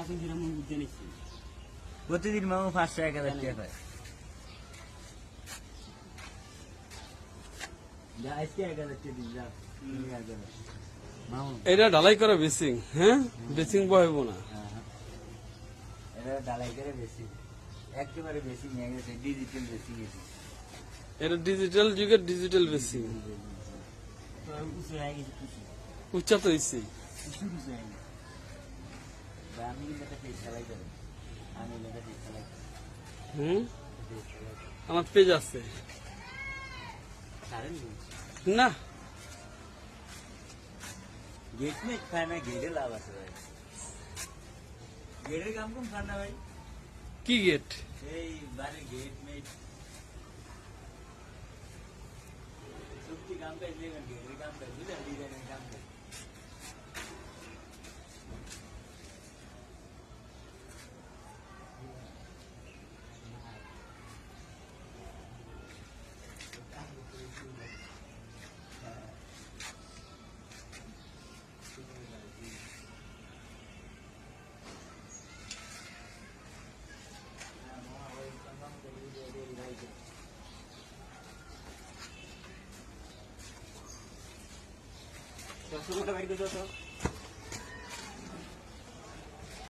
এখন যেরকম বুঝতে নিচ্ছি প্রতিদিন মামু 500-1000 টাকা পায়। যা আজকে 1000 টাকা দিন যা মামু। এটা ঢালাই করা বেসিং, হ্যাঁ বেসিং বহাইব না। এটা ঢালাই করে বেশি একেবারে বেশি নিয়ে গেছে, ডিজিটাল বেশি গেছে। এটা ডিজিটাল যুগের ডিজিটাল বেসিং। উঁচু হয়ে গেছে কিছু উচ্চা তো হয়েছে। কিছু উঁচু হয়ে গেছে। আমি কিন্তু একটা পেজ চালাই করি, আমি একটা পেজ চালাই করি। আমার পেজ আছে না। গেট মেট খায় না, গেটে লাভ আছে ভাই। গেটের কাম কম খান না ভাই। কি গেট? এই বাড়ির গেট মেট সত্যি কাম কাজ নেই, গেটের কাম কাজ বুঝলেন, ডিজাইনের কাম কাজ। সবসময় বাইক দিতে